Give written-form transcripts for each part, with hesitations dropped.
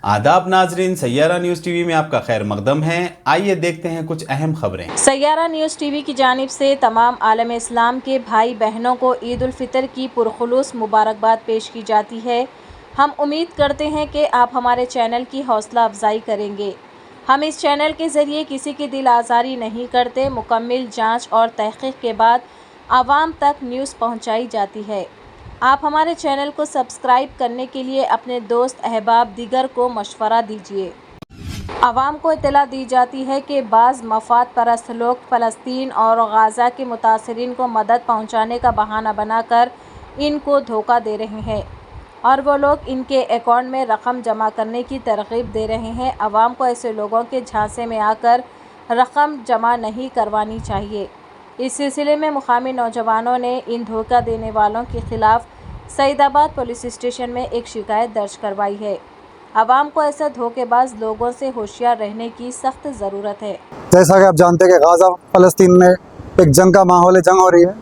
आदाब नाजरीन, Saiyaara news TV में आपका खैर मकदम है। आइए देखते हैं कुछ अहम खबरें। सैयारा न्यूज़ टीवी की जानिब से तमाम आलम इस्लाम के भाई बहनों को ईद उल फितर की पुरखुलूस मुबारकबाद पेश की जाती है। हम उम्मीद करते हैं कि आप हमारे चैनल की हौसला अफजाई करेंगे। हम इस चैनल के ज़रिए किसी की दिल आज़ारी नहीं करते। मुकम्मल जाँच और तहक़ीक़ के बाद आवाम तक न्यूज़ पहुँचाई जाती है। आप हमारे चैनल को सब्सक्राइब करने के लिए अपने दोस्त अहबाब दीगर को मशवरा दीजिए। आवाम को इत्तला दी जाती है कि बाज़ मफाद परस्त लोग फ़लस्तीन और गाज़ा के मुतासरीन को मदद पहुंचाने का बहाना बनाकर इनको धोखा दे रहे हैं और वो लोग इनके अकाउंट में रकम जमा करने की तरग़ीब दे रहे हैं। आवाम को ऐसे लोगों के झांसे में आकर रकम जमा नहीं करवानी चाहिए। इस सिलसिले में मुकामी नौजवानों ने इन धोखा देने वालों के ख़िलाफ़ सईदाबाद पुलिस स्टेशन में एक शिकायत दर्ज करवाई है। आवाम को ऐसा धोखेबाज लोगों से होशियार रहने की सख्त ज़रूरत है। जैसा कि आप जानते हैं कि गाज़ा फ़लस्तीन में एक जंग का माहौल है, जंग हो रही है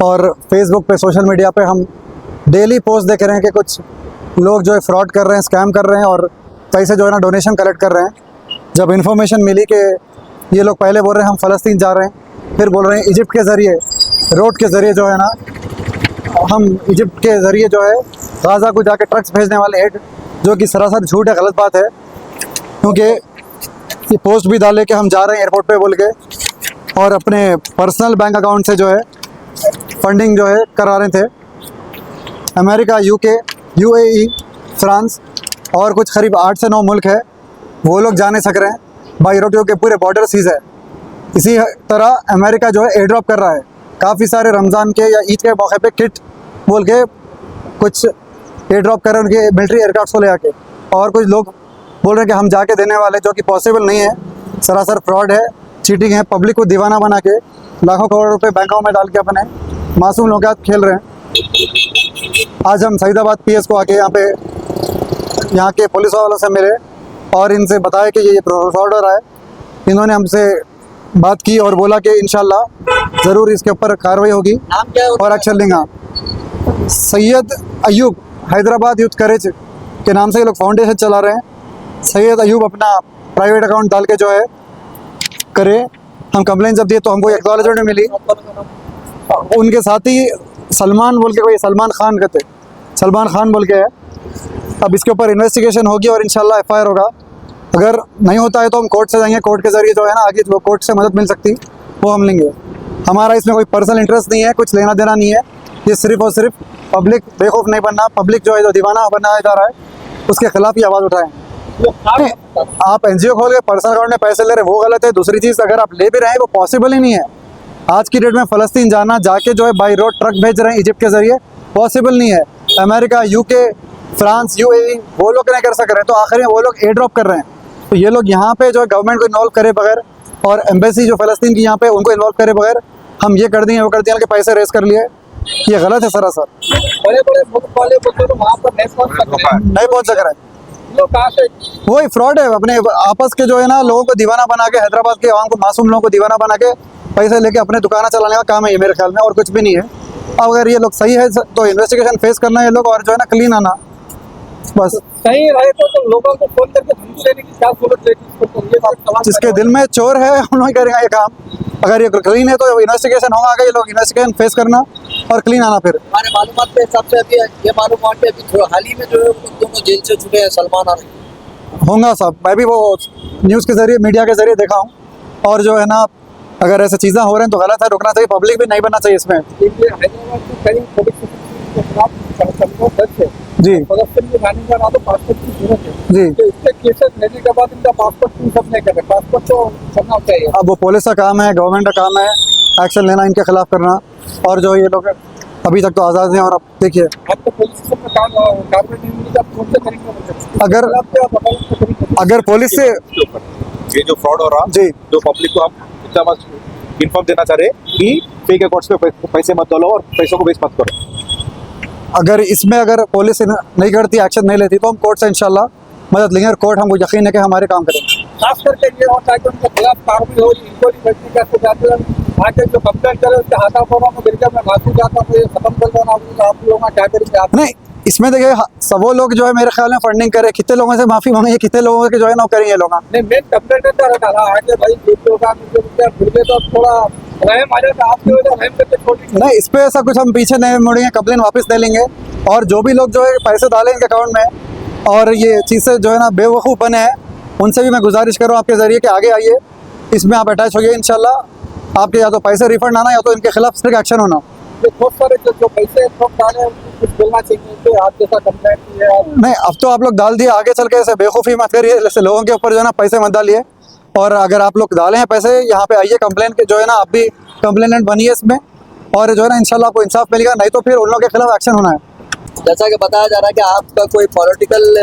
और फेसबुक पे, सोशल मीडिया पे हम डेली पोस्ट देख रहे हैं कि कुछ लोग जो है फ्रॉड कर रहे हैं, स्कैम कर रहे हैं और पैसे जो है ना डोनेशन कलेक्ट कर रहे हैं। जब इन्फॉर्मेशन मिली कि ये लोग पहले बोल रहे हैं हम फ़लस्तीन जा रहे हैं, फिर बोल रहे हैं इजिप्ट के ज़रिए, रोड के ज़रिए जो है ना हम इजिप्ट के ज़रिए जो है गाज़ा को जाके ट्रक्स भेजने वाले हैं, जो कि सरासर झूठ है, गलत बात है। क्योंकि ये पोस्ट भी डाले कि हम जा रहे हैं एयरपोर्ट पे बोल के और अपने पर्सनल बैंक अकाउंट से जो है फंडिंग जो है करा रहे थे। अमेरिका, यूके, यूएई, फ्रांस और कुछ करीब 8 से 9 मुल्क है, वो लोग जा नहीं सक रहे हैं। बाई रोड के पूरे बॉर्डर सीज है। इसी तरह अमेरिका जो है एयर ड्रॉप कर रहा है। काफ़ी सारे रमज़ान के या ईद के मौके पे किट बोल के कुछ एयर ड्रॉप कर रहे हैं उनके मिलिट्री एयरक्राफ्ट को ले आके, और कुछ लोग बोल रहे हैं कि हम जाके देने वाले, जो कि पॉसिबल नहीं है, सरासर फ्रॉड है, चीटिंग है। पब्लिक को दीवाना बना के लाखों करोड़ रुपए बैंकों में डाल के अपने मासूम लोगों के साथ खेल रहे हैं। आज हम सईदाबाद पीएस को आके यहाँ के पुलिस वालों से मिले और इनसे बताया कि ये फ्रॉड हो रहा है। इन्होंने हमसे बात की और बोला कि इंशाल्लाह ज़रूर इसके ऊपर कार्रवाई होगी और एक्शन लेंगे। सैयद अयूब हैदराबाद यूथ करेज के नाम से ये लोग फाउंडेशन चला रहे हैं। सैयद अयूब अपना प्राइवेट अकाउंट डाल के जो है करे। हम कंप्लेन जब दिए तो हमको एक्नॉलेजमेंट मिली। उनके साथ ही सलमान बोल के, कोई सलमान खान कहते, सलमान खान बोल के है। अब इसके ऊपर इन्वेस्टिगेशन होगी और इंशाल्लाह एफआईआर होगा। अगर नहीं होता है तो हम कोर्ट से जाएंगे। कोर्ट के ज़रिए जो है ना आगे जो कोर्ट से मदद मिल सकती वो हम लेंगे। हमारा इसमें कोई पर्सनल इंटरेस्ट नहीं है, कुछ लेना देना नहीं है। ये सिर्फ़ और सिर्फ पब्लिक बेवकूफ़ नहीं बनना, पब्लिक जो है जो दीवाना बनाया जा रहा है उसके खिलाफ ही आवाज़ उठाएं। आप एनजीओ खोल के पर्सनल अकाउंट में पैसे ले रहे वो गलत है। दूसरी चीज़, अगर आप ले भी रहे हैं वो पॉसिबल ही नहीं है। आज की डेट में फ़लस्तीन जाना, जाके जो है बाई रोड ट्रक भेज रहे हैं इजिप्ट के ज़रिए, पॉसिबल नहीं है। अमेरिका, यूके, फ्रांस, यूएई वो लोग नहीं कर सक रहे हैं, तो आखिर में वो लोग एयर ड्रॉप कर रहे हैं। तो ये लोग यहाँ पे जो है गवर्नमेंट को इन्वॉल्व करे बगैर और एम्बेसी जो फ़लस्तीन की यहाँ पे उनको इन्वॉल्व करे बगैर हम ये कर दिए वो कर दिए कि पैसे रेस कर लिए, ये गलत है सरासर। बड़े-बड़े मुल्क वाले बोलते तो वहाँ पर नहीं पहुँच सक रहे हैं। वही फ्रॉड है। अपने आपस के जो है ना लोगों को दीवाना बना के, हैदराबाद के आवाम को, मासूम लोगों को दीवाना बना के पैसे लेके अपने दुकाना चलाने का काम है ये मेरे ख्याल में, और कुछ भी नहीं है। अब अगर ये लोग सही है तो इन्वेस्टिगेशन फेस करना है ये लोग और जो है ना क्लीन आना, बस। सही रहे तो लोगों को फोन करके धमकी देने की क्या जरूरत है? जिसके दिल में चोर है उन्होंने करेगा ये काम। अगर ये क्लीन है तो इन्वेस्टिगेशन होगा, आगे ये लोग इन्वेस्टिगेशन फेस करना और क्लीन आना। फिर हमारे मालूमात के हिसाब से अभी ये मालूमात है अभी थोड़ा हाल ही में जो है दोनों जेल से छूटे हैं, सलमान और होगा साहब। मैं भी वो न्यूज़ के ज़रिए, मीडिया के ज़रिए देखा हूँ। और जो है ना अगर ऐसे चीज़ें हो रही हैं तो गलत है, रुकना चाहिए। पब्लिक भी नहीं बनना चाहिए इसमें। हैदराबाद के कई पुलिस के खिलाफ जी फ़लस्तीन के जाने का तो पासपोर्ट की जरूरत है जी। तो इसके केसेस लेने के बाद इनका पासपोर्ट क्यों सब नहीं कर रहे? पासपोर्ट तो करना चाहिए। अब वो पुलिस का काम है, गवर्नमेंट का काम है एक्शन लेना, इनके खिलाफ करना। और जो ये लोग अभी तक तो आज़ाद हैं और अब देखिए अब तो पुलिस से कार्रवाई नहीं मिली, आप कौन से करेंगे? अगर पुलिस से ये जो फ्रॉड हो रहा जी, जो पब्लिक को हम इतना बस इन्फॉर्म देना चाह रहे कि फेक अकाउंट्स पे पैसे मत डालो और पैसों को वेस्ट मत करो। अगर इसमें अगर पुलिस नहीं करती, एक्शन नहीं लेती तो हम कोर्ट से इंशाल्लाह मदद लेंगे और कोर्ट हमको यकीन है कि हमारे काम करेंगे। खास करके ये होता है कि उनके खिलाफ कार्रवाई हो, इनको नहीं बचने का आके जो कंप्लेंट करे उसके हाथापाई में गिर के मैं माफी चाहता हूँ, ये खत्म कर दो ना। आप लोगों का क्या करेंगे? आप नहीं, इसमें देखिए सब वो लोग जो है मेरे ख्याल में फंडिंग करे, कितने लोगों से माफ़ी मांगी है, कितने लोगों के जो है ना करें ये लोग। नहीं मेन कंप्लेंट तो डाला है कि भाई वीडियो का मुझे भूल गए तो थोड़ा रहम आ जाता आपकी वजह रहम करके छोड़ी नहीं, इस पे ऐसा कुछ हम पीछे नहीं मुड़ेंगे, कंप्लेन वापस ले लेंगे। और जो भी लोग जो है पैसे डालें इनके अकाउंट में और ये चीज़ें जो है ना बेवकूफ़ बने हैं, उनसे भी मैं गुजारिश कर रहा हूँ आपके ज़रिए कि आगे आइए, इसमें आप अटैच होइए। इंशाल्लाह आपके या तो पैसे रिफंड आना या तो इनके खिलाफ स्ट्रिक्ट एक्शन होना। ये बहुत सारे जो पैसे ठोक डाले कुछ बोलना चाहिए कि आप जैसा कंप्लेंट किया है। नहीं, अब तो आप लोग डाल दिए, आगे चल के ऐसे बेवकूफ़ी मत करिए, जैसे लोगों के ऊपर जो है ना पैसे मत डालिए। और अगर आप लोग डाले हैं पैसे, यहाँ पे आइए कंप्लेन के जो है ना आप भी कंप्लेनेंट बनिए इसमें, और जो है ना इंशाल्लाह आपको इंसाफ मिलेगा, नहीं तो फिर उन लोगों के खिलाफ एक्शन होना है। जैसा कि बताया जा रहा है कि आपका कोई पॉलिटिकल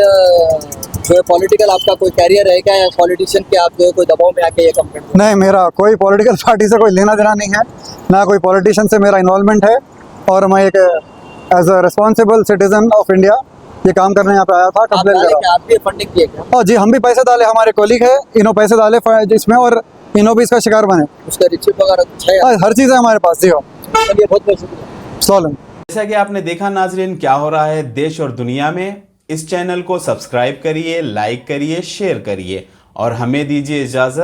आपका कोई कैरियर है क्या, या पॉलिटिशियन के आप जो है कोई दबाव में आके ये कंप्लेंट? नहीं, मेरा कोई पॉलिटिकल पार्टी से कोई लेना देना नहीं है, ना कोई पॉलिटिशियन से मेरा इन्वॉल्वमेंट है। और मैं एक as a responsible citizen of India ये काम करने यहाँ पे आया था, कंप्लेन कर रहा। आप भी फंडिंग किए क्या? और जी हम भी पैसे डाले, हमारे कोलीग है इन्हों पैसे डाले जिसमें, और इन्हों भी इसका शिकार बने। उसका रिसिप्ट वगैरह कुछ है? हर चीज़ है हमारे पास जी। हो चलिए, बहुत बहुत शुक्रिया। सोलन। जैसा कि आपने देखा नाजरीन, क्या हो रहा है देश और दुनिया में। इस चैनल को सब्सक्राइब करिए, लाइक करिए, शेयर करिए और हमें दीजिए इजाजत।